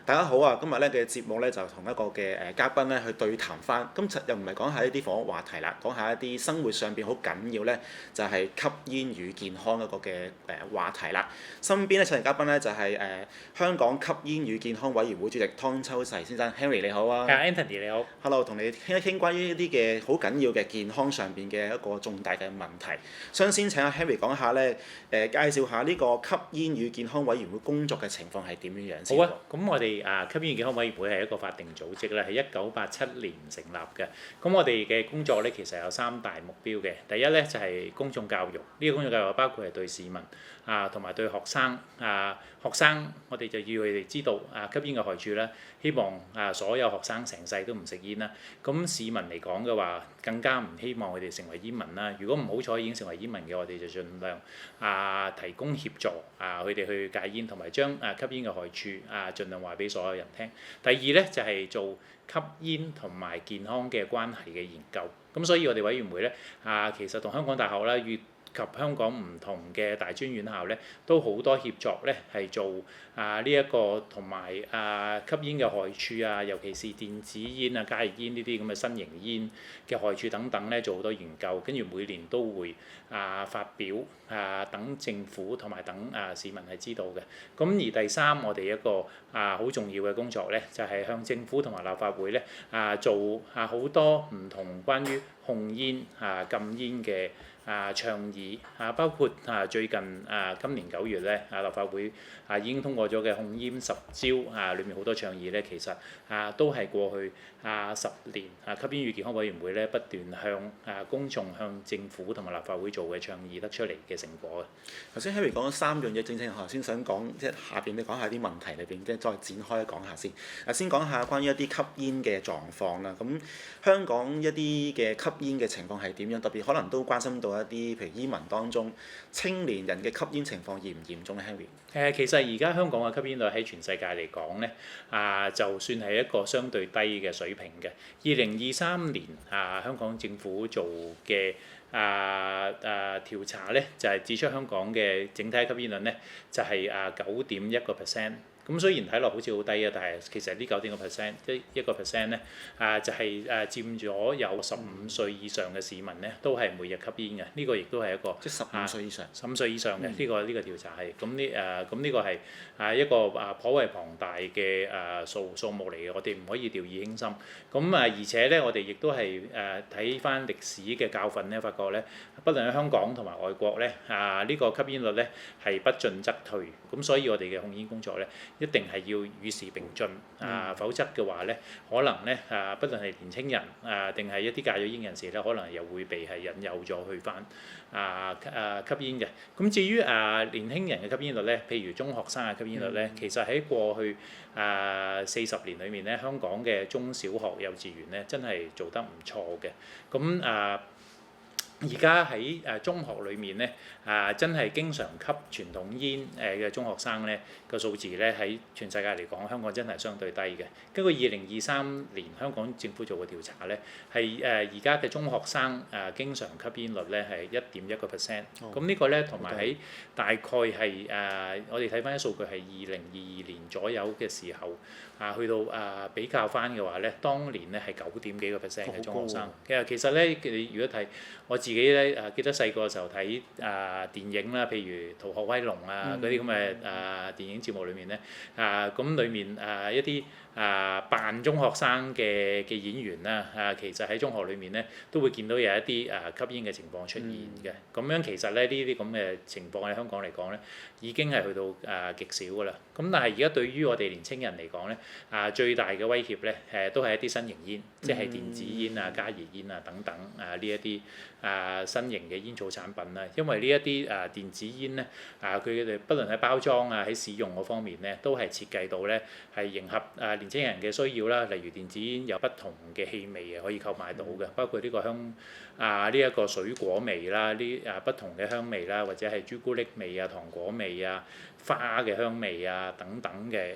大家好啊！今日咧嘅節目咧就同一個嘅嘉賓咧去對談翻。今次又唔係講下一啲房屋話題啦，講下一啲生活上邊好緊要咧，就係吸煙與健康一個嘅話題啦。身邊咧請嚟嘉賓咧就係香港吸煙與健康委員會主席湯秋誓先生 Henry 你好啊。Anthony 你好。Hello， 同你傾一傾關於一啲嘅好緊要嘅健康上邊嘅一個重大嘅問題。想先請阿 Henry 講下咧介紹下呢個吸煙與健康委員會工作嘅情況係點樣樣先。好啊，咁我哋吸煙與健康委員會係一個法定組織咧，係1987年成立嘅。咁我哋嘅工作咧其實有3大目標嘅。第一咧就係公眾教育，呢個公眾教育包括係對市民同埋對學生學生我哋就要佢哋知道吸煙嘅害處啦。希望所有學生成世都唔食煙啦。咁市民嚟講嘅話，更加唔希望佢哋成為煙民啦。如果唔好彩已經成為煙民嘅，我哋就盡量提供協助佢哋去戒煙，同埋將吸煙嘅害處盡量話俾所有人聽。第二咧就係做吸煙同埋健康嘅關係嘅研究。咁所以我哋委員會咧其實同香港大學啦及香港唔同嘅大專院校咧，都好多協作咧，係做呢一個同埋吸煙嘅害處尤其是電子煙加熱煙呢啲咁嘅新型煙嘅害處等等咧，做好多研究，跟住每年都會發表等政府同埋等市民係知道嘅。咁而第三，我哋一個好重要嘅工作咧，就係向政府同埋立法會咧做好多唔同關於控煙禁煙嘅倡議包括最近今年9月咧立法會已經通過咗嘅控煙10招裏面好多倡議咧，其實都係過去10年吸煙與健康委員會咧不斷向公眾、向政府同埋立法會做嘅倡議得出嚟嘅成果嘅。頭先 Harry 講咗3樣嘢，正我頭先想講，即係下邊你講下啲問題裏邊，即係再展開講下先。先講下關於一啲吸煙嘅狀況啦。咁香港一啲嘅吸煙嘅情況係點樣？特別可能都關心到一啲譬如煙民當中青年人嘅吸煙情況嚴唔嚴重咧 ，Henry？其實而家香港嘅吸煙率喺全世界嚟講咧就算係一個相對低嘅水平嘅。2023年香港政府做嘅調查咧，就係指出香港嘅整體吸煙率咧就係9.1%。咁雖然睇落好似好低但係其實呢9.1%，即係1% 咧就係佔咗有15歲以上嘅市民咧，都係每日吸煙嘅。呢個亦都係一個即係15歲以上。15歲以上嘅呢個調查係咁呢個係一個頗為龐大嘅數目嚟嘅，我哋唔可以掉以輕心。咁而且咧，我哋亦都係睇翻歷史嘅教訓咧，發覺咧，不論喺香港同埋外國咧呢個吸煙率咧係不進則退。咁所以我哋嘅控煙工作咧，一定係要與時並進否則嘅話咧，可能咧不論係年青人定係一啲戒咗煙人士咧，可能又會被係引誘咗去翻吸煙嘅。咁至於年輕人嘅吸煙率咧，譬如中學生嘅吸煙率咧，其實喺過去40年裏面咧，香港嘅中小學、幼稚園咧，真係做得唔錯嘅。咁而家喺中學裏面咧，真係經常吸傳統煙嘅中學生咧，個數字咧喺全世界嚟講，香港真係相對低嘅。根據2023年香港政府做嘅調查咧，係而家嘅中學生經常吸煙率咧係1.1%。咁呢個咧同埋喺大概係我哋睇翻啲數據係2022年左右嘅時候去到比較翻嘅話咧，當年咧係9點幾個%嘅中學生。其實咧，你如果睇我自己咧記得細個嘅時候睇電影啦，譬如《逃學威龍》嗰啲咁嘅電影節目裏面咧咁裏面一啲扮中學生嘅演員啦其實喺中學裏面咧都會見到有一啲吸煙嘅情況出現嘅。咁樣其實咧呢啲咁嘅情況喺香港嚟講咧已經係去到極少㗎啦。咁但係而家對於我哋年青人嚟講咧最大嘅威脅咧都係一啲新型煙，即係電子煙加熱煙等等呢一啲新型嘅煙草產品啦。因為呢一啲電子煙咧佢哋不論喺包裝喺使用嗰方面咧，都係設計到咧係迎合年青人嘅需要啦。例如電子煙有不同嘅氣味可以購買到嘅，包括呢個呢一個水果味啦，不同嘅香味啦，或者係朱古力味糖果味花嘅香味等等嘅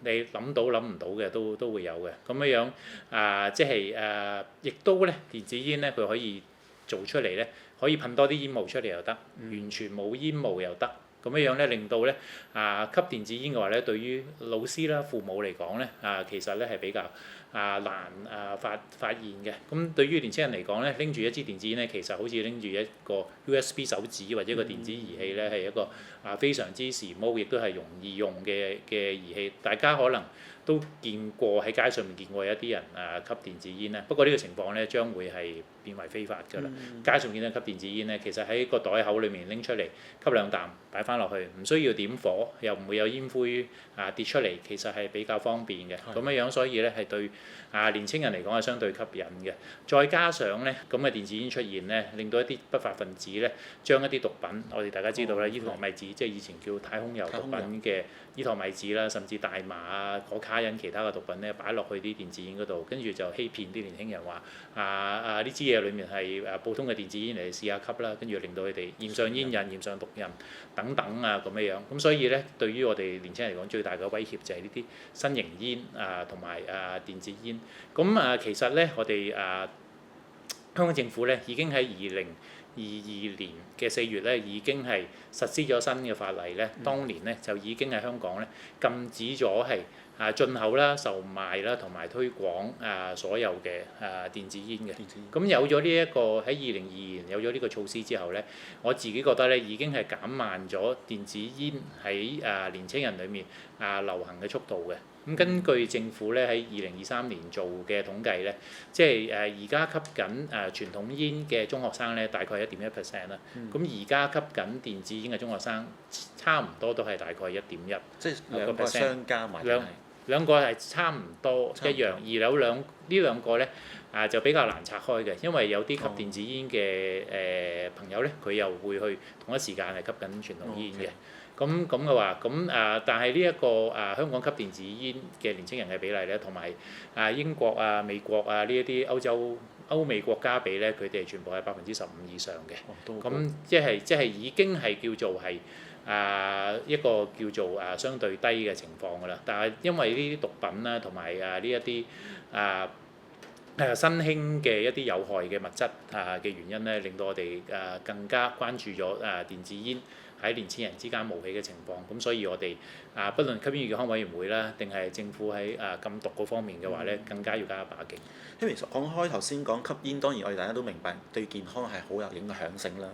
你諗到諗唔到嘅都會有嘅。咁樣即係亦都咧電子煙咧佢可以做出嚟咧，可以噴多啲煙霧出嚟又得，完全冇煙霧又得。咁樣樣咧令到咧吸電子煙嘅話咧，對於老師啦、父母嚟講咧其實咧係比較難發現嘅。咁對於年青人嚟講咧，拎住一支電子煙咧，其實好似拎住一個 USB 手指或者一個電子儀器咧，係一個非常之時髦，亦都係容易用嘅儀器。大家可能都見過喺街上面見過有一啲人吸電子煙咧，不過呢個情況咧將會係變為非法㗎啦。街上見到吸電子煙咧，其實喺個袋口裡面拎出嚟吸兩啖，擺翻落去，唔需要點火，又唔會有煙灰跌出嚟，其實係比較方便嘅。咁樣所以咧係對年青人嚟講係相對吸引嘅。再加上咧咁嘅電子煙出現咧，令到一啲不法分子咧將一啲毒品，我哋大家知道咧，依糖米酯即係以前叫太空油毒品嘅依糖米酯啦，甚至大麻可卡因其他嘅毒品咧擺落去啲電子煙嗰度，跟住就欺騙啲年輕人話呢支嘢裡面係普通嘅電子煙嚟試下吸啦，跟住令到佢哋染上煙癮、染上毒癮等等咁樣。咁所以咧，對於我哋年輕人嚟講，最大嘅威脅就係呢啲新型煙同埋電子煙。咁其實咧，我哋香港政府咧已經喺2022年嘅4月咧已經係實施咗新嘅法例咧，當年咧就已經喺香港咧禁止咗係進口啦、售賣啦同埋推廣所有嘅電子煙嘅。咁有咗呢一個喺2022年有咗呢個措施之後咧，我自己覺得咧已經係減慢咗電子煙喺年青人裡面流行嘅速度嘅。咁根據政府咧喺2023年做嘅統計咧，即係而家吸緊傳統煙嘅中學生咧，大概係1.1% 啦。咁而家吸緊電子煙嘅中學生，差唔多都係大概1.1%。即係兩個相加埋。兩個係差唔多一樣，而有呢兩個咧就比較難拆開嘅，因為有啲吸電子煙嘅朋友咧，佢又會去同一時間係吸緊傳統煙嘅。咁嘅話，但係呢一個香港吸電子煙嘅年青人嘅比例咧，同埋英國美國呢一啲歐美國家比咧，佢哋全部係15%以上嘅。咁即係已經係叫做係一個叫做相對低嘅情況㗎啦。但係因為呢啲毒品啦，同埋呢一啲新興嘅一啲有害嘅物質嘅原因咧，令到我哋更加關注咗電子煙喺年輕人之間冒起嘅情況。咁所以我哋不論吸煙與健康委員會啦，定係政府喺禁毒嗰方面嘅話咧，更加要加把勁。因為其實講開頭先講吸煙，當然我哋大家都明白對健康係好有影響性啦。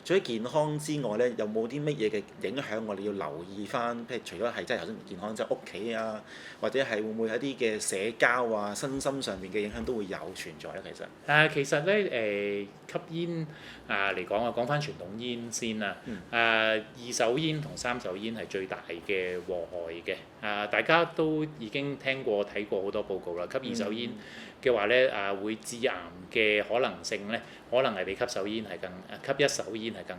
除咗健康之外咧，有冇啲乜嘢嘅影響我哋要留意翻？譬如除咗係即係頭先健康，即係屋企或者係會唔會喺啲嘅社交身心上面嘅影響都會有存在咧？其實咧吸煙嚟講講翻傳統煙先二手煙同三手煙係最大嘅禍害嘅。大家都已經聽過睇過好多報告啦。吸二手煙嘅話咧會致癌嘅可能性咧，可能係比吸手煙係吸一手煙係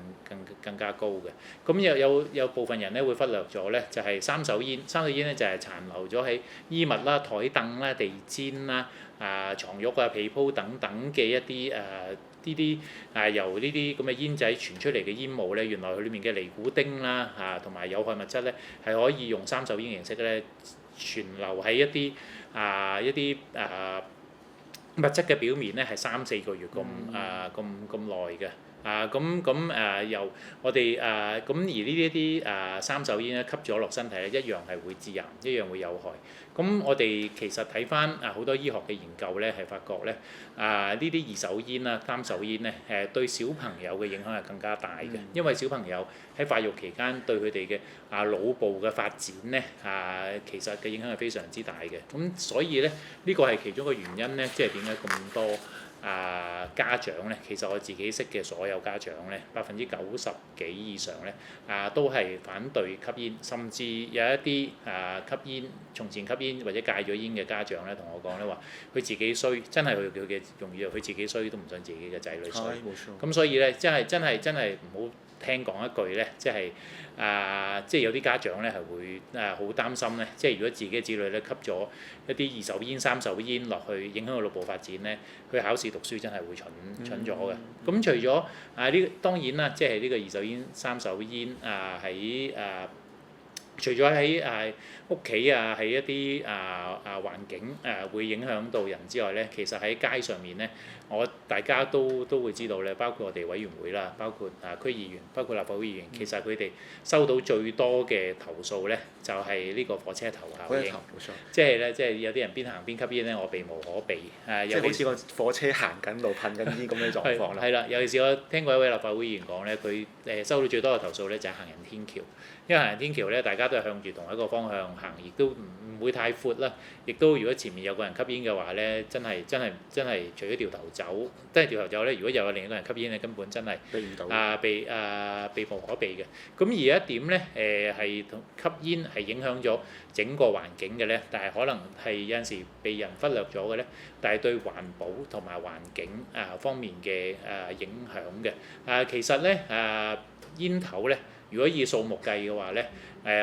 更加高嘅。咁有部分人咧會忽略咗咧，就係三手煙。三手煙咧就係殘留咗喺衣物啦、台凳啦、地氈啦、床褥被鋪等等嘅一啲由呢啲咁嘅煙仔傳出嚟嘅煙霧咧，原來佢裡面嘅尼古丁啦同埋有害物質咧，係可以用三手煙形式咧存留喺一啲物質嘅表面咧，係3-4個月咁耐嘅。由我哋而呢一啲三手煙咧吸咗落身體咧，一樣係會致癌，一樣會有害。咁我哋其實睇翻好多醫學嘅研究咧，係發覺咧呢啲二手煙啦、三手煙咧對小朋友嘅影響係更加大嘅，因為小朋友喺發育期間對佢哋嘅腦部嘅發展咧其實嘅影響係非常之大嘅。咁所以咧呢個係其中一個原因咧，即係點解咁多家長咧，其實我自己識嘅所有家長咧，90%幾以上咧都係反對吸煙，甚至有一啲吸煙從前吸煙或者戒咗煙嘅家長咧，同我講咧話，佢自己衰，真係佢嘅用語，佢自己衰都唔想自己嘅仔女衰。咁所以咧，真係唔好聽講一句咧，即係有啲家長咧係會好擔心咧，即係如果自己嘅子女咧吸咗一啲二手煙、三手煙落去，影響佢腦部發展咧，佢考試讀書真係會蠢咗嘅。咁除咗當然啦，即係呢個二手煙、三手煙喺除咗喺屋企啊，喺一啲環境會影響到人之外咧，其實喺街上面咧，大家都會知道咧，包括我哋委員會啦，包括區議員，包括立法會議員，其實佢哋收到最多嘅投訴咧，就係呢個火車頭效應。冇錯。即係咧，即係有啲人邊行邊吸煙咧，我避無可避。即係好似個火車行緊路噴緊煙咁嘅狀況啦。係啦，尤其是我聽過一位立法會議員講咧，佢收到最多嘅投訴咧就係行人天橋。因為行人天橋咧，大家都係向住同一個方向行，亦都唔會太闊啦。亦都如果前面有個人吸煙嘅話咧，真係除咗掉頭走，即係掉頭走咧。如果又有另一個人吸煙咧，根本真係避唔到。避無可避嘅。咁而有一點咧，係同吸煙係影響咗整個環境嘅咧，但係可能係有陣時被人忽略咗嘅咧，但係對環保同埋環境方面嘅影響嘅。其實咧煙頭咧。如果以數目計嘅話咧，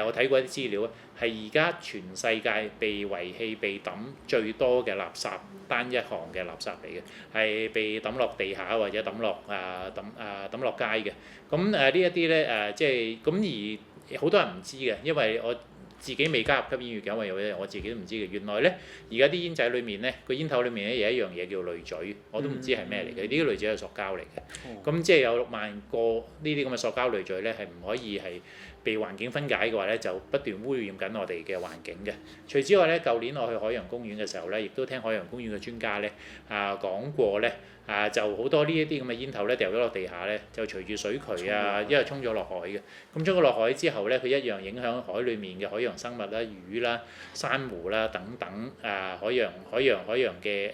我睇過一啲資料，係而家全世界被遺棄、被抌最多嘅垃圾，單一項嘅垃圾嚟嘅，係被抌落地下或者抌落抌落街嘅。咁呢一啲咧即係咁而好多人唔知嘅，因為我自己未加入吸煙業嘅，因為我自己都唔知嘅。原來咧，而家啲煙仔裏面咧，個煙頭裏面咧有一樣嘢叫濾嘴，我都唔知係咩嚟嘅。呢啲濾嘴係塑膠嚟嘅。咁即係有6萬個呢啲咁嘅塑膠濾嘴咧，係唔可以係被環境分解嘅話咧，就不斷污染緊我哋嘅環境嘅。除此之外咧，舊年我去海洋公園嘅時候咧，亦都聽海洋公園嘅專家咧講過咧。就好多呢一啲咁嘅煙頭咧掉咗落地下咧，就隨住水渠因為沖咗落海嘅。咁沖咗落海之後咧，佢一樣影響海裡面嘅海洋生物啦、魚啦、珊瑚啦等等海洋嘅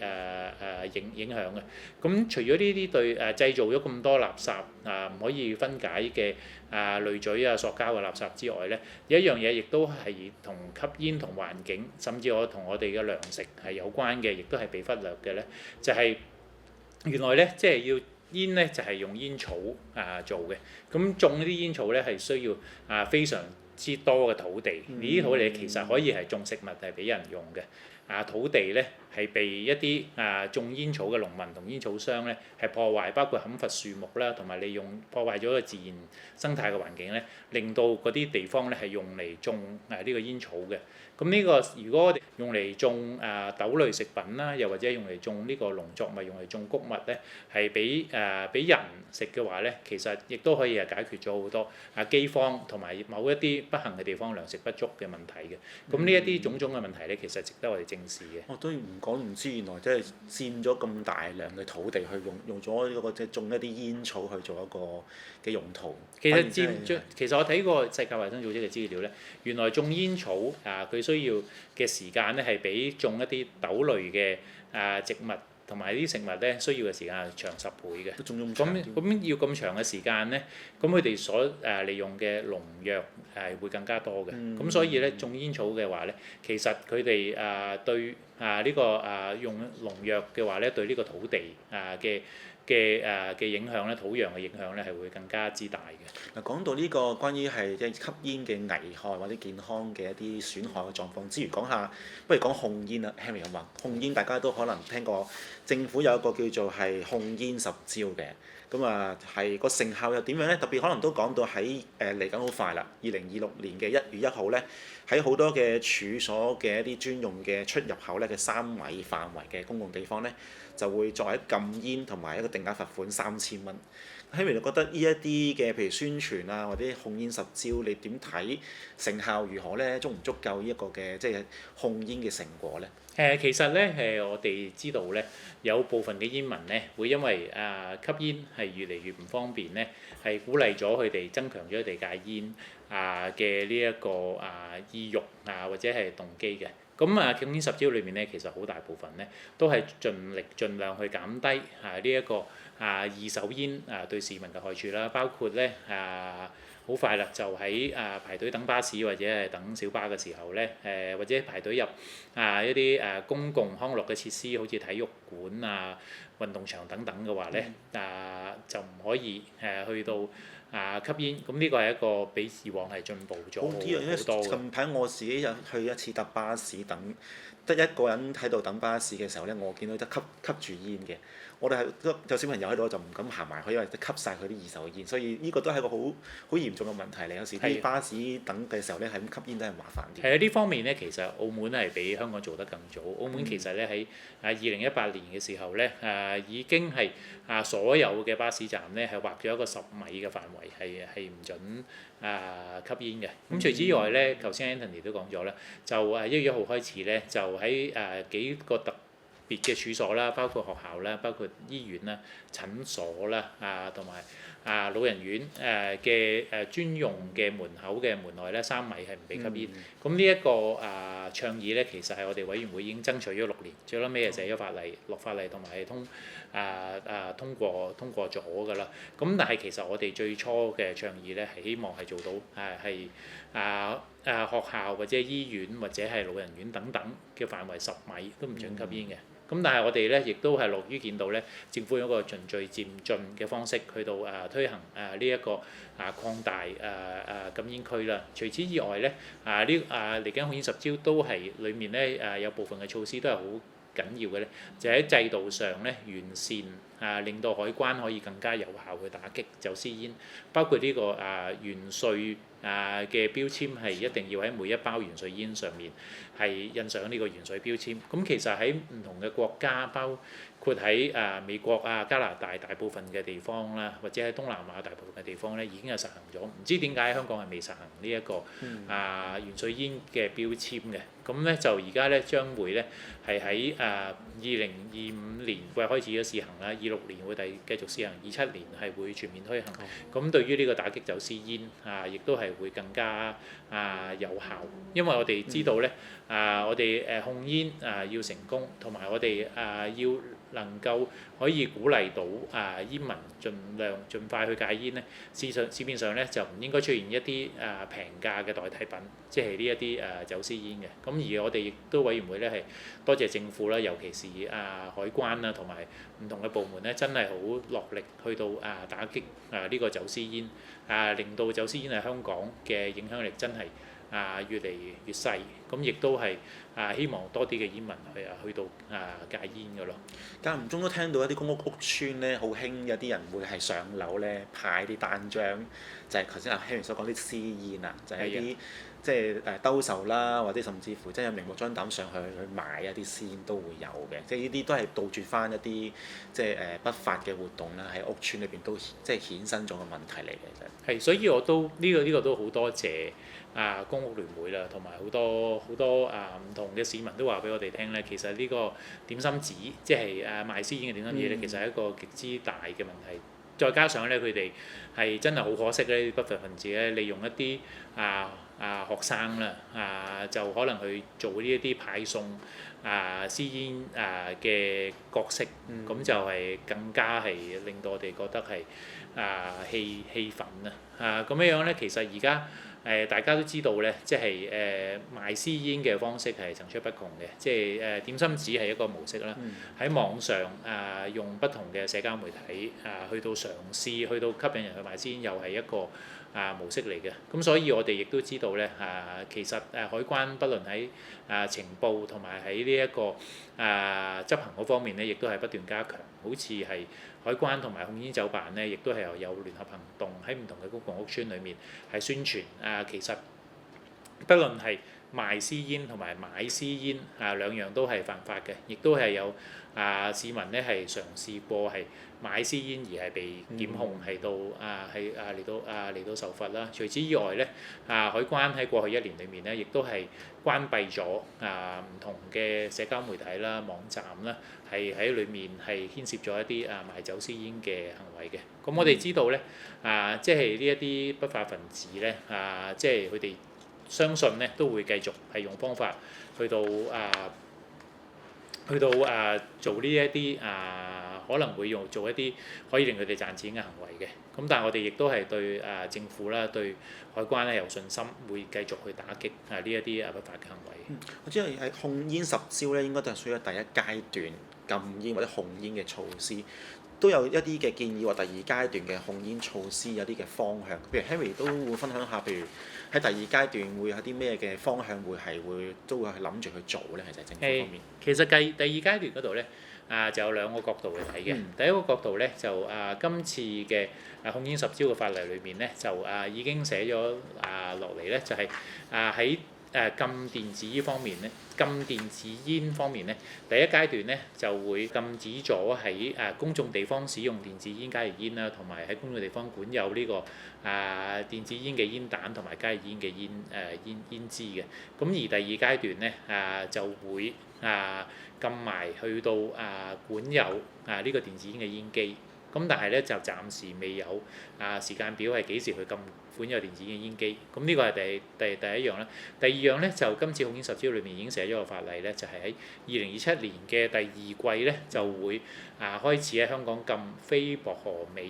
影響嘅。咁除咗呢啲對製造咗咁多垃圾唔可以分解嘅濾嘴塑膠嘅垃圾之外咧，有一樣嘢亦都係同吸煙同環境，甚至同我哋嘅糧食係有關嘅，亦都係被忽略嘅咧，就係。原來咧，即係要煙咧，就係用煙草做嘅。咁種呢啲煙草咧，係需要非常之多嘅土地。呢啲土地其實可以係種食物，係俾人用嘅。土地咧係被一啲種煙草嘅農民同煙草商咧係破壞，包括砍伐樹木啦，同埋利用破壞咗個自然生態嘅環境咧，令到嗰啲地方咧係用嚟種呢個煙草嘅。咁呢個如果我哋用嚟種豆類食品啦，又或者用嚟種呢個農作物，用嚟種穀物咧，係俾人食嘅話咧，其實亦都可以解決咗好多饑荒同埋某一啲不幸嘅地方糧食不足嘅問題嘅。咁呢一啲種種嘅問題咧，其實值得我哋正視嘅。我都唔講唔知，原來即係佔咗咁大量嘅土地去用咗呢個即係種一啲煙草去做一個嘅用途。其實我睇過世界衞生組織嘅資料咧，原來種煙草佢需要嘅時間咧係比種一啲豆類嘅植物同埋啲食物咧需要嘅時間係長10倍嘅。咁要咁長嘅時間咧，咁佢哋所利用嘅農藥係會更加多嘅。咁所以咧種煙草嘅話咧，其實佢哋對呢個用農藥嘅話咧，對呢個土地嘅影響咧，土壤嘅影響咧係會更加之大嘅。嗱，講到呢個關於係即係吸煙嘅危害或者健康嘅一啲損害嘅狀況之餘，不如講控煙啦。Henry 咁話，控煙大家都可能聽過，政府有一個叫做係控煙十招嘅。咁係個成效又點樣咧？特別可能都講到喺嚟緊好快啦，2026年嘅1月1號咧，喺好多嘅處所嘅一啲專用嘅出入口咧嘅3米範圍嘅公共地方咧，就會作為禁煙同埋一個定額罰款3000蚊。Henry 你覺得呢一啲嘅譬如宣傳或者控煙十招，你點睇成效如何咧？足唔足夠呢一個嘅即係控煙嘅成果咧？其實咧我哋知道咧，有部分嘅煙民咧會因為吸煙係越嚟越唔方便咧，係鼓勵咗佢哋增強咗佢哋戒煙嘅呢一個意欲或者係動機嘅。咁控煙十招裏面咧，其實好大部分咧都係盡量去減低呢一個二手煙對市民嘅害處啦，包括咧好快啦，就喺排隊等巴士或者係等小巴嘅時候咧，或者排隊入一啲公共康樂嘅設施，好似體育館運動場等等嘅話咧，就唔可以去到吸煙。咁呢個係一個比以往係進步咗好多嘅。近排我自己有去一次搭巴士得一個人喺度等巴士嘅時候咧，我見到得吸住煙嘅。我哋係有小朋友喺度，我就唔敢行埋去，因為吸晒佢啲二手煙，所以呢個都係一個好嚴重嘅問題嚟。有時啲巴士等嘅時候咧，係咁吸煙都係麻煩啲。係啊，呢方面咧，其實澳門係比香港做得更早。澳門其實咧喺2018年嘅時候咧，已經係所有嘅巴士站咧係劃咗一個10米嘅範圍，係唔準吸煙嘅。咁除此之外咧，頭先 Anthony 都講咗啦，就1月1號開始咧，就喺幾個特別嘅處所啦，包括學校啦，包括醫院啦、診所啦，同埋老人院嘅專用嘅門口嘅門內咧3米係唔俾吸煙。咁呢一個倡議咧，其實係我哋委員會已經爭取咗6年，最撚尾係寫咗法例、落法例同埋通過咗㗎啦。咁但係其實我哋最初嘅倡議咧係希望係做到學校或者醫院或者係老人院等等嘅範圍10米都唔準吸煙嘅。咁但係我哋咧亦都係樂於見到咧，政府用一個循序漸進嘅方式去到推行呢一個擴大禁煙區啦。除此以外咧，嚟緊控煙十招都係裡面咧有部分嘅措施都係好緊要嘅咧，就喺制度上咧完善令到海關可以更加有效去打擊走私煙，包括呢個元帥嘅標籤係一定要喺每一包元帥煙上面係印上呢個元帥標籤。咁其實喺唔同嘅國家，包括喺美國加拿大大部分嘅地方啦，或者喺東南亞大部分嘅地方咧，已經係實行咗。唔知點解香港係未實行呢一個元帥煙嘅標籤嘅？咁咧就而家咧將會咧係喺2025年會開始咗試行啦，26年會繼續試行，27年係會全面推行。咁對於呢個打擊走私煙亦都係會更加有效，因為我哋知道咧我哋控煙要成功，同埋我哋要能夠可以鼓勵到煙民盡快去戒煙咧，市面上咧就唔應該出現一啲平價嘅代替品，即係呢一啲走私煙嘅。咁而我哋亦都委員會咧係多謝政府啦，尤其是海關啦同埋唔同嘅部門咧，真係好落力去到打擊呢個走私煙，令到走私煙喺香港嘅影響力真係越嚟越細。咁亦都係希望多啲嘅煙民去到戒煙㗎咯。間唔中都聽到一啲公屋邨咧，好興有啲人會係上樓咧派啲單張，就係頭先阿 Henry 所講啲私煙就係一啲即係兜售啦，或者甚至乎真係有明目張膽上去買一啲私煙都會有嘅。即係呢啲都係杜絕翻一啲即係不法嘅活動啦，喺屋邨裏邊都即係衍生咗個問題嚟嘅啫。係，所以我都呢個都好多謝公屋聯會啦，同埋好多唔同嘅市民都話俾我哋聽咧，其實呢個點心紙即係賣私煙嘅點心紙咧，其實係一個極之大嘅問題。再加上咧，佢哋係真係好可惜咧，不法分子咧利用一啲學生啦就可能去做呢一啲派送私煙嘅角色，咁就係更加係令到我哋覺得係氣憤啦咁樣咧，其實而家大家都知道咧，即係賣私煙嘅方式係層出不窮嘅，即係點心紙係一個模式啦。喺網上用不同嘅社交媒體去到嘗試，去到吸引人去賣私煙，又係一個模式嚟嘅。咁所以我哋亦都知道咧其實海關不論喺情報同埋喺呢一個執行嗰方面咧，亦都係不斷加強。好似係海關同埋控煙酒辦咧，亦都係有聯合行動喺唔同嘅公共屋邨裏面係宣傳其實不論係賣私煙同埋買私煙兩樣都係犯法嘅，亦都係有市民咧係嘗試過係買私煙而係被檢控係到嚟到受罰啦。除此以外咧海關喺過去1年裏面咧，亦都係關閉咗唔同嘅社交媒體啦、網站啦，係喺裏面係牽涉咗一啲賣走私煙嘅行為嘅。咁我哋知道咧即係呢一啲不法分子咧即係佢哋相信咧都會繼續係用方法去到做呢一啲可能會做一啲可以令佢哋賺錢嘅行為嘅。咁但係我哋亦都係對政府啦、對海關咧有信心，會繼續去打擊呢一啲不法嘅行為。我知道喺控煙10招咧，應該都係屬於第一階段禁煙或者控煙嘅措施。都有一啲嘅建議話第二階段嘅控煙措施有啲嘅方向，譬如 Henry 都會分享下，譬如喺第二階段會有啲咩嘅方向都會去諗住去做咧，其實政府方面。其實第二階段嗰度咧，就有兩個角度去睇嘅。第一個角度咧就今次嘅控煙十招嘅法例裏面咧，就已經寫咗落嚟咧，就係喺禁電子煙方面咧，禁電子煙方面咧，第一階段咧就會禁止咗喺公眾地方使用電子煙、加熱煙啦，同埋喺公眾地方管有呢個電子煙嘅煙彈同埋加熱煙嘅煙支嘅。咁而第二階段咧就會禁埋去到管有呢個電子煙嘅煙機。咁但係咧就暫時未有時間表係幾時去禁管有電子煙嘅煙機。咁呢個係第一樣啦。第二樣咧就今次控煙十招裏面已經寫咗個法例咧，就係喺2027年嘅第二季咧就會開始喺香港禁非薄荷味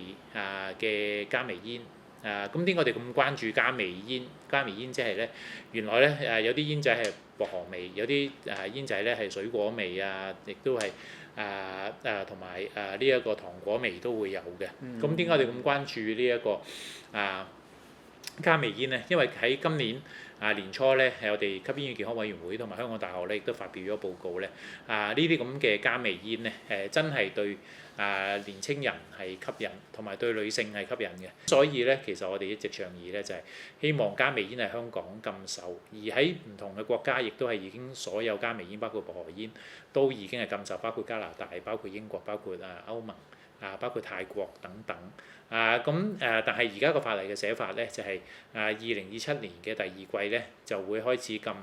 嘅加微煙。咁點解我哋咁關注加微煙？加微煙即係咧原來咧有啲煙仔係薄荷味，有啲煙仔咧係水果味亦都係同埋呢一個糖果味都會有嘅。咁點解我哋咁關注呢一個加微煙咧？因為喺今年年初咧，係我哋吸煙與健康委員會同埋香港大學咧，亦都發表咗報告咧。呢啲咁嘅加微煙咧，真係對年青人係吸引，同埋對女性係吸引嘅。所以咧，其實我哋一直倡議咧，就係希望加微煙喺香港禁售，而喺唔同嘅國家亦都係已經所有加微煙，包括薄荷煙，都已經係禁售，包括加拿大、包括英國、包括歐盟。包括泰國等等，但係而家個法例嘅寫法咧，就係2027年嘅第二季咧，就會開始禁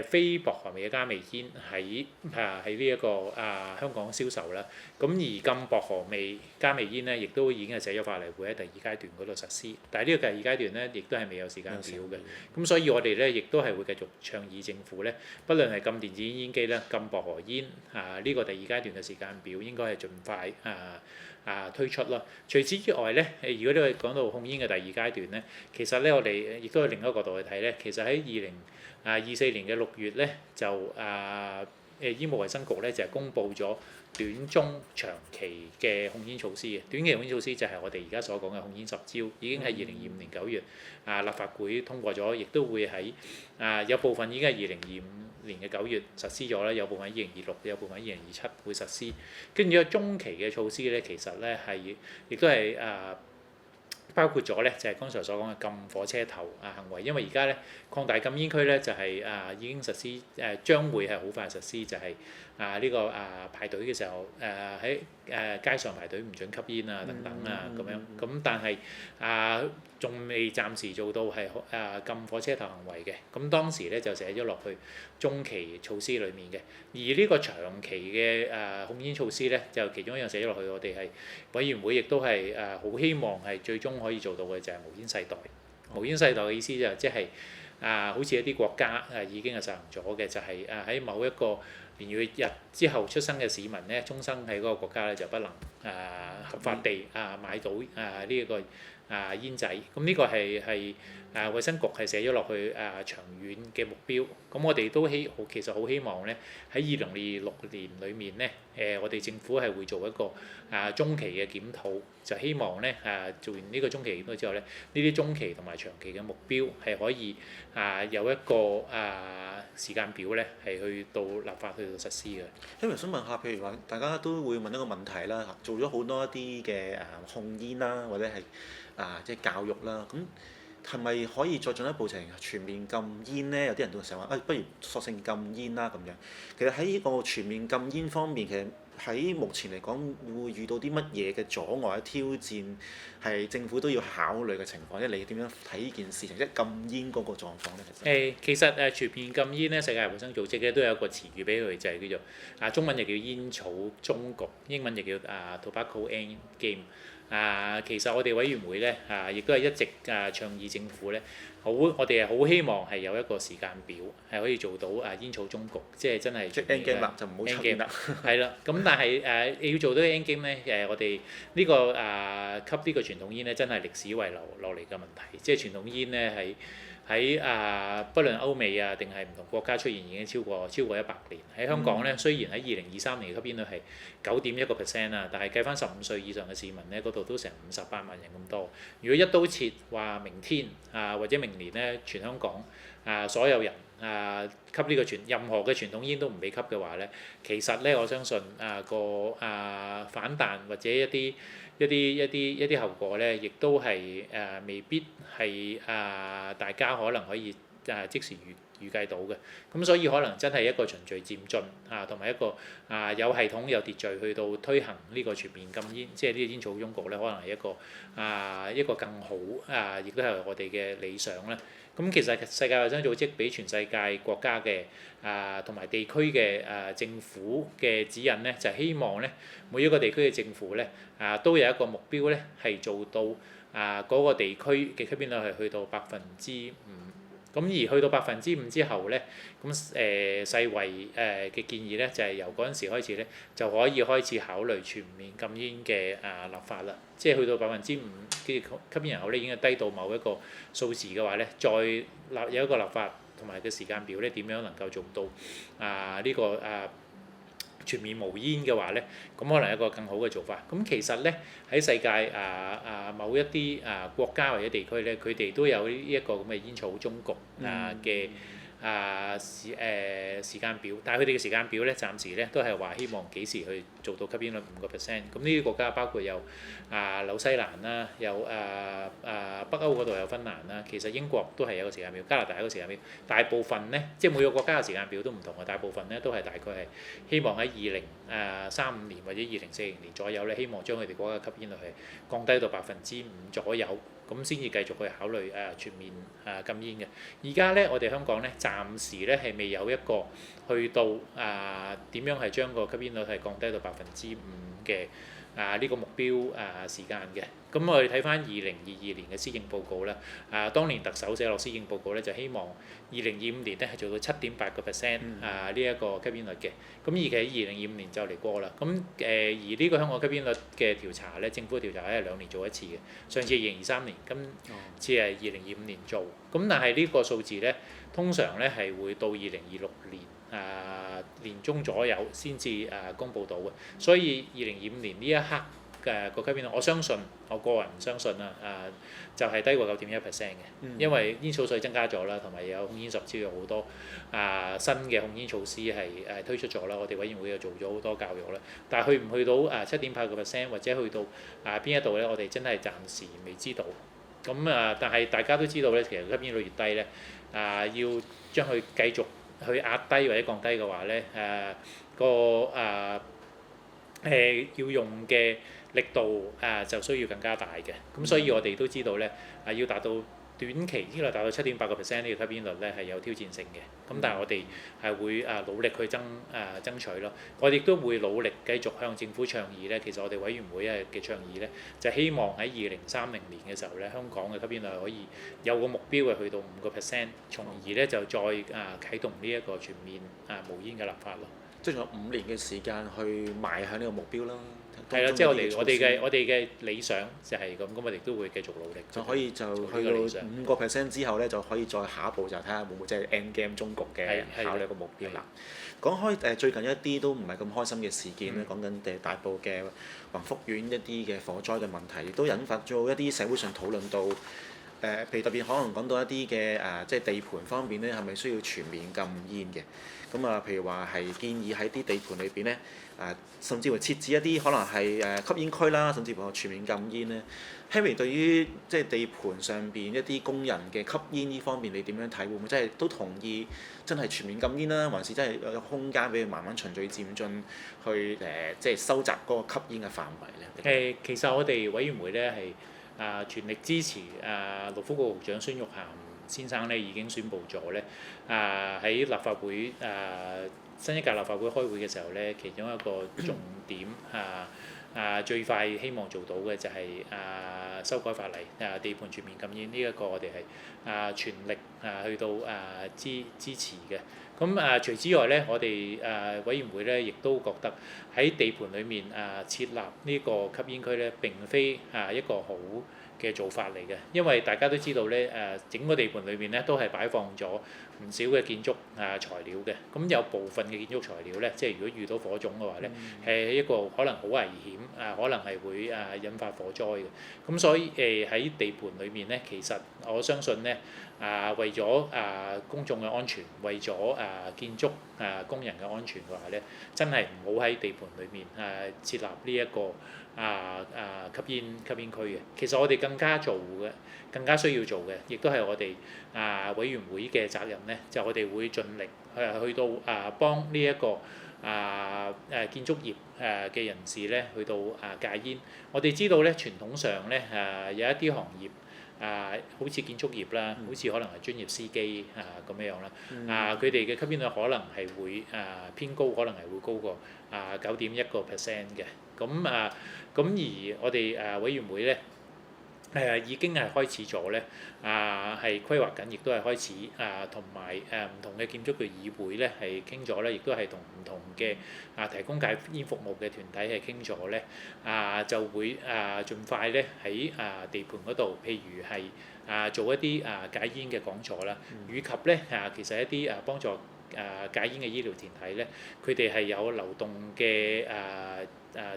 非薄荷味嘅加微煙喺呢一個香港銷售啦。咁而禁薄荷味加微煙咧，亦都已經係寫咗法例會喺第二階段嗰度實施。但係呢個第二階段咧，亦都係未有時間表嘅。咁所以我哋咧，亦都係會繼續倡議政府咧，不論係禁電子煙煙機啦、禁薄荷煙呢個第二階段嘅時間表應該係盡快推出咯。除此之外咧，如果你講到控煙嘅第二階段咧，其實咧我哋亦都係另一個角度去睇咧，其實喺2024年嘅6月咧，就醫務衛生局咧就係公布咗短中長期嘅控煙措施嘅。短期控煙措施就係我哋而家所講嘅控煙十招，已經喺2025年9月立法會通過咗，亦都會喺有部分已經係2025年嘅9月實施咗啦，有部分喺2026，有部分喺2027會實施。跟住有中期嘅措施咧，其實咧亦都係包括咗咧，就係剛才所講嘅禁火車頭行為，因為而家咧擴大禁煙區咧就係已經實施將會係好快實施，就係呢個排隊嘅時候喺街上排隊唔准吸煙等等咁樣。咁但係仲未暫時做到係禁火車頭行為嘅。咁當時咧就寫咗落去中期措施裡面嘅。而呢個長期嘅控煙措施咧，就其中一樣寫咗落去，我哋係委員會亦都係好希望係最終可以做到嘅就係無煙世代。無煙世代嘅意思就即係好似一啲國家已經係實行咗嘅，就係喺某一個年月日之後出生嘅市民咧，終生喺嗰個國家咧就不能合法地買到呢一個煙仔。咁呢個係衛生局係寫咗落去長遠嘅目標。咁我哋都其實好希望咧喺2026年裏面咧，我哋政府係會做一個中期嘅檢討，就希望咧做完呢個中期檢討之後咧，呢啲中期同埋長期嘅目標係可以有一個時間表咧係去到立法去到實施嘅。因為想問下，譬如話大家都會問一個問題啦，做咗好多一啲嘅控煙啦，或者係即係教育啦，咁係咪可以再進一步成全面禁煙咧？有啲人都成日話不如索性禁煙啦咁樣。其實喺呢個全面禁煙方面，其實喺目前嚟講會遇到啲乜嘢嘅阻礙或者挑戰，係政府都要考慮嘅情況。即係你點樣睇呢件事情，即係禁煙嗰個狀況咧？其實全面禁煙咧，世界衞生組織咧都有一個詞語俾佢，就係叫做中文就叫煙草終局，英文就叫tobacco end game。其實我哋委員會咧亦都係一直倡議政府咧，我哋係好希望係有一個時間表係可以做到煙草終局，即係真係即係 end game 啦，就唔好抽煙啦。係啦，咁但係要做到 end game 咧，我哋呢個吸呢個傳統煙咧，真係歷史遺留落嚟嘅問題。即係傳統煙咧喺喺不論歐美定係唔同國家出現已經超過100年。喺香港咧，雖然喺2023年嘅吸煙率係9.1%啦，但係計翻15歲以上嘅市民咧，嗰度都成58萬人咁多。如果一刀切話明天或者明年咧，全香港所有人吸呢個任何嘅傳統煙都唔俾吸嘅話咧，其實咧我相信反彈或者一啲後果咧，亦都係未必係大家可能可以即時預計到嘅。咁所以可能真係一個循序漸進同埋一個有系統有秩序去到推行呢個全面禁煙，即係呢個煙草終局咧，可能係一個更好亦都係我哋嘅理想啦。咁其實世界衞生組織俾全世界國家嘅同埋地區嘅政府嘅指引咧，就係希望咧每一個地區嘅政府咧都有一個目標咧，係做到嗰個地區嘅吸煙率係去到5%。咁而去到5%之後咧，咁世衛嘅建議咧就係由嗰陣時開始咧就可以開始考慮全面禁煙嘅立法啦。即係去到5%嘅吸煙人口咧已經係低到某一個數字嘅話咧，再有一個立法同埋嘅時間表咧，點樣能夠做到呢個全面無煙嘅話咧，咁可能係一個更好嘅做法。咁其實咧喺世界某一啲國家或者地區咧，佢哋都有呢一個咁嘅煙草終局嘅時間表，但係佢哋嘅時間表咧，暫時咧都係話希望幾時去做到吸煙率5%。咁呢啲國家包括有紐西蘭啦，有北歐嗰度有芬蘭啦，其實英國都係有個時間表，加拿大有個時間表。大部分咧，即係每個國家嘅時間表都唔同嘅，大部分咧都係大概係希望喺2035年或者2040年左右咧，希望將佢哋國家嘅吸煙率係降低到5%左右。咁先至繼續去考慮全面禁煙嘅。而家咧，我哋香港咧暫時咧係未有一個去到點樣係將個吸煙率係降低到5%嘅呢個目標時間嘅。咁我哋睇翻2022年嘅施政報告啦，當年特首寫落施政報告咧就希望2025年咧係做到7.8%呢一個吸煙率嘅。咁而其實2025年就嚟過啦。咁而呢個香港吸煙率嘅調查咧，政府調查咧係2年做一次嘅。上次係2023年，今次係2025年做。咁但係呢個數字咧，通常咧係會到2026年年中左右先至公佈到嘅。所以2025年呢一刻個吸煙率，我相信我個人唔相信就係低過9.1% 嘅，因為煙草稅增加咗啦，同埋有控煙實招有好多新嘅控煙措施係推出咗啦，我哋委員會又做咗好多教育啦。但係去唔去到7.8%或者去到邊一度咧，我哋真係暫時未知道。咁但係大家都知道咧，其實吸煙率越低咧，要將佢繼續去壓低或者降低嘅話咧，要用嘅力度就需要更加大嘅。咁所以我哋都知道咧，要達到短期之內達到7.8% 呢個吸煙率咧係有挑戰性嘅。咁但係我哋係會努力去爭取咯。我哋亦都會努力繼續向政府倡議咧。其實我哋委員會嘅倡議咧，就希望喺2030年嘅時候咧，香港嘅吸煙率可以有個目標係去到5%，從而咧就再啟動呢一個全面無煙嘅立法咯。即係仲有5年嘅時間去邁向呢個目標啦。係啦，即係我哋嘅理想就係咁，咁我哋都會繼續努力。就可以就去到5%之後咧，就可以再下一步就睇下會唔會即係 end game 終局嘅考慮個目標啦。講開最近一啲都唔係咁開心嘅事件咧，講緊大埔嘅宏福苑一啲嘅火災嘅問題，亦都引發咗一啲社會上討論到譬如特別可能講到一啲嘅即係地盤方面咧，係咪需要全面禁煙嘅？咁譬如話係建議喺啲地盤裏邊咧，甚至乎設置一啲可能係吸煙區啦，甚至乎全面禁煙咧。Henry 對於即係地盤上邊一啲工人嘅吸煙呢方面，你點樣睇？會唔會真係都同意真係全面禁煙啦？還是真係有空間俾佢慢慢循序漸進去即係收窄嗰個吸煙嘅範圍咧？其實我哋委員會咧係全力支持勞福局局長孫玉菡先生咧已經宣布咗咧喺立法會新一屆立法會開會嘅時候咧，其中一個重點最快希望做到嘅就係修改法例地盤全面禁煙呢一個我哋係全力去到支持嘅。咁除此之外咧，我哋委員會咧亦都覺得喺地盤裡面設立呢個吸煙區咧並非一個好嘅做法嚟嘅，因為大家都知道咧整個地盤裏面咧都係擺放咗唔少嘅建築材料嘅，咁有部分嘅建築材料咧，即係如果遇到火種嘅話咧，係一個可能好危險可能係會引發火災嘅，咁所以喺地盤裏面咧，其實我相信咧為咗公眾嘅安全，為咗建築工人嘅安全嘅話咧，真係唔好喺地盤裏面設立呢一個吸煙區嘅。其實我哋更加需要做嘅，亦都係我哋委員會嘅責任咧，就我哋會盡力去到幫呢一個建築業嘅人士咧，去到戒煙。我哋知道咧，傳統上咧有一啲行業。好似建築業啦，好似可能係專業司機咁樣啦，佢哋嘅吸煙率可能係會偏高，可能係會高過9.1%嘅。咁而我哋委員會咧已經係開始咗咧，係規劃緊，亦都係開始同埋唔同嘅建築嘅議會咧係傾咗咧，亦都係同唔同嘅提供戒煙服務嘅團體係傾咗咧，就會盡快咧喺地盤嗰度，譬如係做一啲戒煙嘅講座啦，以及咧其實一啲幫助戒煙嘅醫療團體咧，佢哋係有流動嘅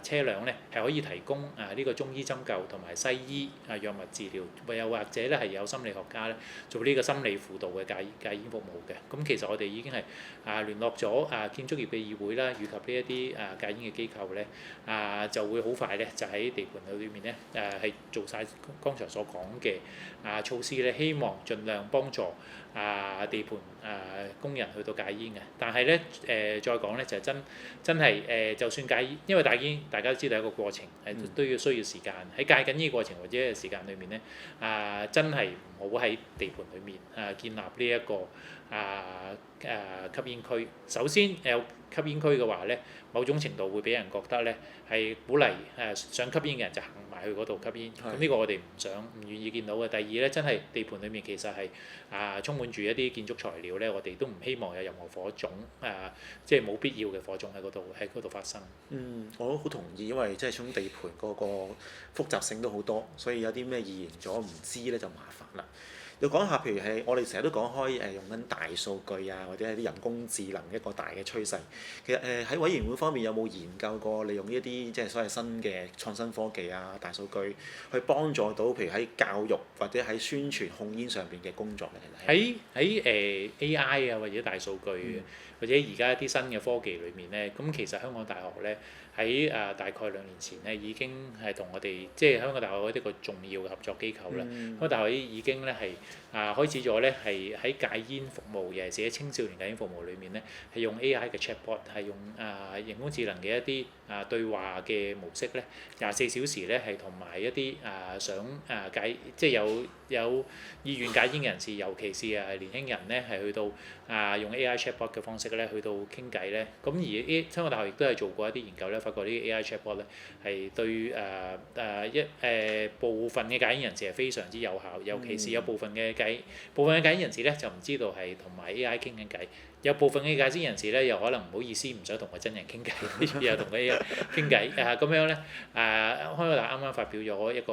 車輛咧，係可以提供呢個中醫針灸同埋西醫藥物治療，又或者咧係有心理學家咧做呢個心理輔導嘅戒煙服務嘅。咁其實我哋已經係聯絡咗建築業嘅議會啦，以及呢一啲戒煙嘅機構咧，就會好快咧就喺地盤裏面咧係做晒剛才所講嘅措施咧，希望盡量幫助地盤工人去到戒煙嘅。但係咧再講咧就係真係就算戒煙，因為戒煙大家都知道係一個過程，都需要時間。喺戒緊呢個過程或者時間裏面咧，真係唔好喺地盤裏面建立呢一個吸煙區。首先有吸煙區嘅話咧，某種程度會俾人覺得咧係鼓勵想吸煙嘅人就行埋去嗰度吸煙。咁呢個我哋唔願意見到嘅。第二咧，真係地盤裏面其實係充滿住一啲建築材料咧，我哋都唔希望有任何火種即係冇必要嘅火種喺嗰度發生。我都好同意，因為即係從地盤嗰個複雜性都好多，所以有啲咩易言咗唔知咧就麻煩啦。要講下，譬如係我哋成日都講開用緊大數據或者係啲人工智能一個大嘅趨勢。其實喺委員會方面有冇研究過利用呢一啲即係所謂新嘅創新科技大數據去幫助到譬如喺教育或者喺宣傳控煙上邊嘅工作咧？喺AI 或者大數據或者而家一啲新嘅科技裏面咧，咁其實香港大學咧喺大概2年前咧已經係同我哋即係香港大學一個重要嘅合作機構啦。香港大學已經咧係開始咗咧係喺戒煙服務，尤其是喺青少年戒煙服務裏面咧係用 AI 嘅 chatbot， 係用人工智能嘅一啲對話嘅模式咧，24小時咧係同埋一啲想戒即係有意願戒煙嘅人士，尤其是年輕人咧係去到用 AI chatbot 嘅方式咧去到傾偈咧。咁而香港大學亦都係做過一啲研究咧，發覺呢個 AI chatbot 咧係對部分嘅戒煙人士係非常之有效，尤其是有部分嘅戒煙人士咧就唔知道係同埋 AI 傾緊偈。有部分嘅戒煙人士咧，又可能唔好意思，唔想同個真人傾偈，又同佢傾偈咁樣咧。香港大學啱啱發表咗一個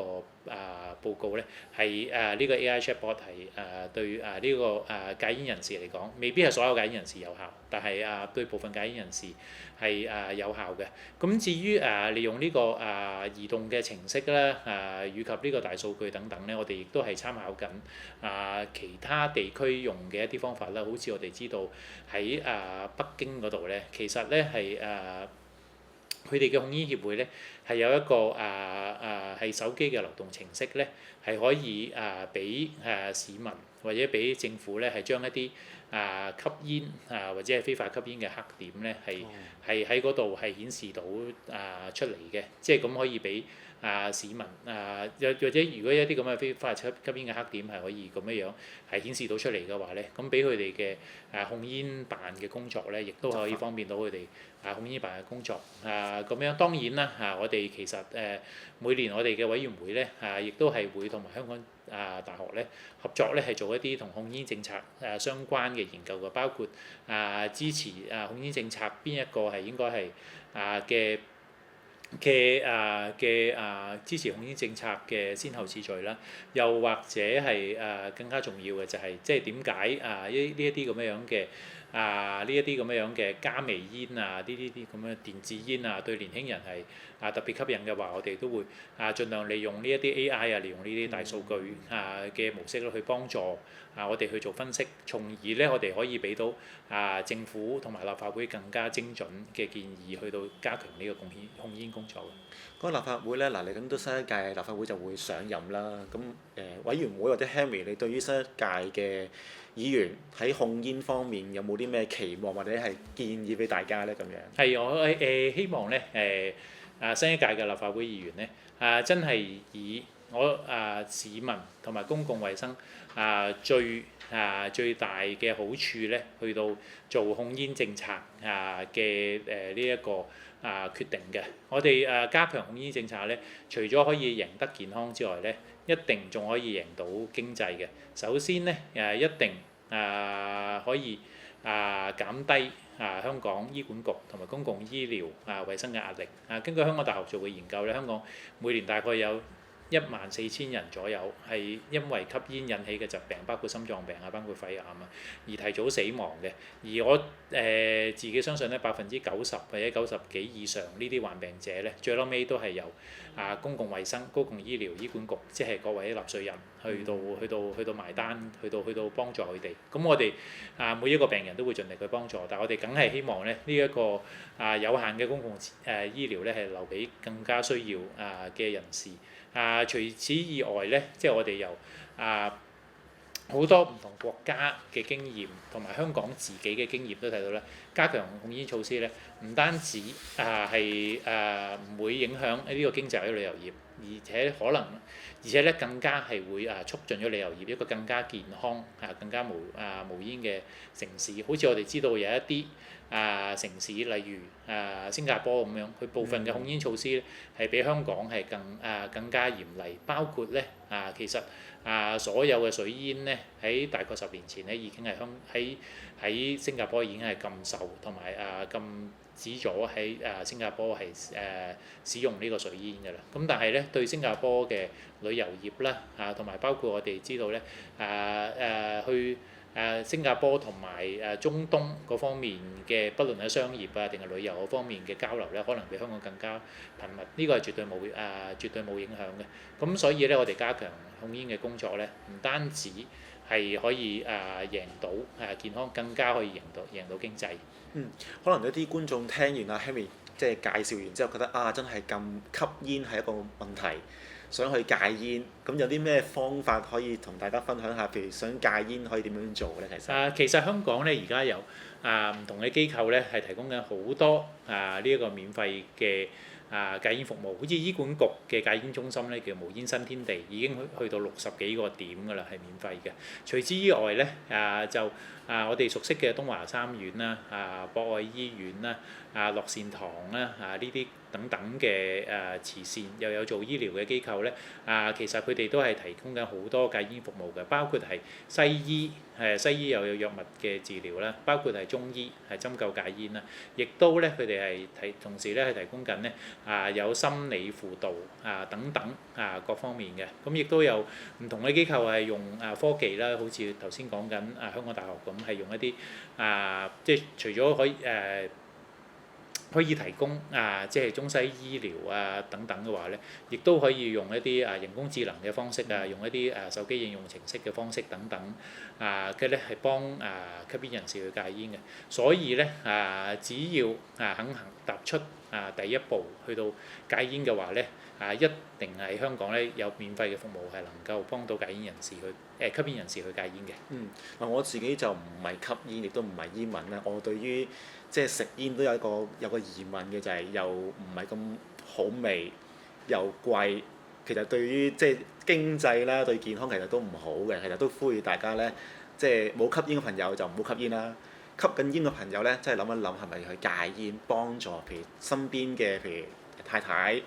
報告咧，係呢個 AI chatbot 係對呢個戒煙人士嚟講，未必係所有戒煙人士有效，但係對部分戒煙人士係有效嘅。咁至於利用呢個移動嘅程式啦，以及呢個大數據等等咧，我哋亦都係參考緊其他地區用嘅一啲方法啦。好似我哋知道喺北京嗰度咧，其實咧係佢哋嘅控煙協會咧係有一個係手機嘅流動程式咧，係可以俾市民或者俾政府咧係將一啲吸煙或者係非法吸煙嘅黑點咧係喺嗰度係顯示到出嚟嘅，即係咁可以俾市民或者如果一啲咁嘅非法吸煙嘅黑點係可以咁樣係顯示到出嚟嘅話咧，咁俾佢哋嘅控煙辦嘅工作咧，亦都可以方便到佢哋控煙辦嘅工作咁樣。當然啦我哋其實每年我哋嘅委員會咧亦都係會同埋香港大學咧合作咧係做一啲同控煙政策相關嘅研究嘅，包括支持控煙政策邊一個係應該係嘅支持控煙政策嘅先後次序啦，又或者係更加重要嘅就係即係點解呢一啲咁樣嘅呢一啲咁樣嘅加微煙呢啲咁樣電子煙對年輕人係特別吸引嘅話，我哋都會盡量利用呢一啲 AI 利用呢啲大數據嘅模式去幫助我哋去做分析，從而咧我哋可以俾到政府同埋立法會更加精準嘅建議，去到加強呢個控煙工作。嗰個立法會咧，嚟緊都新一屆立法會就會上任啦。咁委員會或者 Henry，你對於新一屆嘅議員喺控煙方面有冇啲咩期望或者係建議俾大家咧？咁樣係我希望咧新一屆嘅立法會議員咧真係以市民同埋公共衛生最大嘅好處咧，去到做控煙政策嘅呢一個決定嘅。我哋加強控煙政策咧，除咗可以贏得健康之外咧，一定仲可以贏到經濟嘅。首先咧一定可以減低香港醫管局同埋公共醫療衞生嘅壓力。根據香港大學做嘅研究咧，香港每年大概有14,000人左右係因為吸煙引起嘅疾病，包括心臟病包括肺癌而提早死亡嘅。而我自己相信咧90%或者90幾以上呢啲患病者咧，最嬲尾都係由公共衛生、公共醫療、醫管局，即係各位納稅人去到埋單，去到幫助佢哋。咁我哋每一個病人都會盡力去幫助，但係我哋梗係希望咧呢一個有限嘅公共醫療咧係留俾更加需要嘅人士。除此以外咧，即係我哋由好多唔同國家嘅經驗同埋香港自己嘅經驗都睇到咧，加強控煙措施咧，唔單止係唔會影響呢個經濟或者旅遊業，而且咧更加係會促進咗旅遊業一個更加健康更加無煙嘅城市。好似我哋知道有一啲城市，例如新加坡咁樣，佢部分嘅控煙措施咧係比香港係更加嚴厲，包括咧其實所有嘅水煙咧喺大概10年前咧已經係喺新加坡已經係禁售同埋禁止咗喺新加坡係使用呢個水煙㗎啦。咁但係咧對新加坡嘅旅遊業啦同埋包括我哋知道咧去新加坡同埋中東嗰方面嘅，不論係商業定係旅遊嗰方面嘅交流咧，可能比香港更加頻密。呢個係絕對冇影響嘅。咁所以咧，我哋加強控煙嘅工作咧，唔單止係可以贏到健康，更加可以贏到經濟。可能有啲觀眾聽完Henry 即係介紹完之後，覺得真係吸煙係一個問題，想去戒煙。咁有啲咩方法可以同大家分享下？譬如想戒煙可以點樣做咧？其實香港咧而家有唔同嘅機構咧係提供緊好多呢一個免費嘅戒煙服務，好似醫管局嘅戒煙中心咧叫無煙新天地，已經去到60幾個點㗎啦，係免費嘅。除此以外咧我哋熟悉嘅東華三院啦、博愛醫院啦、樂善堂啦呢啲等等嘅慈善又有做醫療嘅機構咧其實佢哋都係提供緊好多戒煙服務嘅，包括係西醫又有藥物嘅治療啦，包括係中醫係針灸戒煙啦，亦都咧佢哋係同時咧係提供緊咧有心理輔導等等各方面嘅。咁亦都有唔同嘅機構係用科技啦，好似頭先講緊香港大學咁，係用一啲即係除咗可以提供即係中西醫療等等嘅話咧，亦都可以用一啲人工智能嘅方式用一啲手機應用程式嘅方式等等嘅咧係幫吸煙人士去戒煙嘅。所以咧只要肯踏出第一步去到戒煙嘅話咧一定係香港咧有免費嘅服務係能夠幫到吸煙人士去戒煙嘅。我自己就唔係吸煙，亦都唔係煙民啦。我對於即係食煙都有個疑問嘅，就係又唔係咁好味，又貴。其實對於即係經濟啦，對健康其實都唔好嘅。其實都呼籲大家咧，即係冇吸煙嘅朋友就唔好吸煙啦。吸緊煙嘅朋友咧，即係諗一諗係咪去戒煙，幫助譬如身邊嘅譬如太太、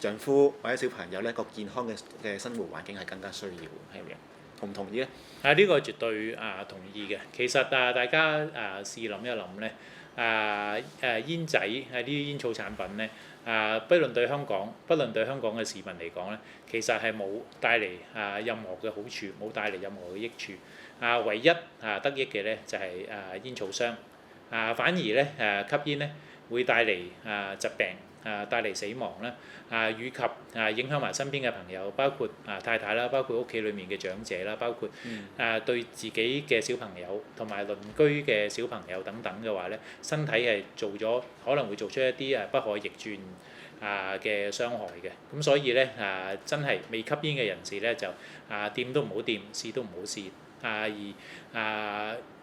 丈夫或者小朋友咧個健康嘅生活環境係更加需要，係咪？同唔同意咧？呢個絕對同意嘅。其實大家試諗一諗咧，煙仔呢啲煙草產品咧不論對香港，不論對香港嘅市民嚟講咧，其實係冇帶嚟任何嘅好處，冇帶嚟任何嘅益處。唯一得益嘅咧就係煙草商。反而咧吸煙咧會帶嚟疾病。帶嚟死亡啦，以及影響埋身邊嘅朋友，包括太太啦，包括屋企裡面嘅長者啦，包括對自己嘅小朋友同埋鄰居嘅小朋友等等嘅話咧，身體係可能會做出一啲不可逆轉嘅傷害嘅。咁所以咧真係未吸煙嘅人士咧就掂都唔好掂，試都唔好試。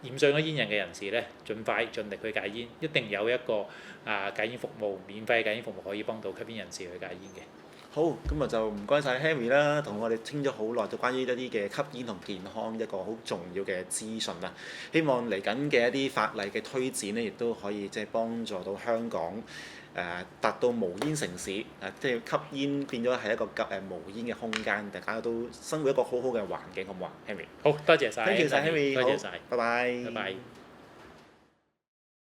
染上咗煙癮嘅人士咧，盡快盡力去戒煙，一定有一個戒煙服務，免費戒煙服務可以幫到吸煙人士去戒煙嘅。好，今日就唔該晒 Henry 啦，同我哋傾咗好耐，就關於一啲嘅吸煙同健康一個好重要嘅資訊啦。希望嚟緊嘅一啲法例嘅推展呢，亦都可以即係幫助到香港達到無煙城市，即係吸煙變咗係一個無煙嘅空間，大家都生活一個好好嘅環境，好唔好啊 ，Henry？好，多謝晒。多謝晒 Henry，多謝晒。拜拜。拜拜。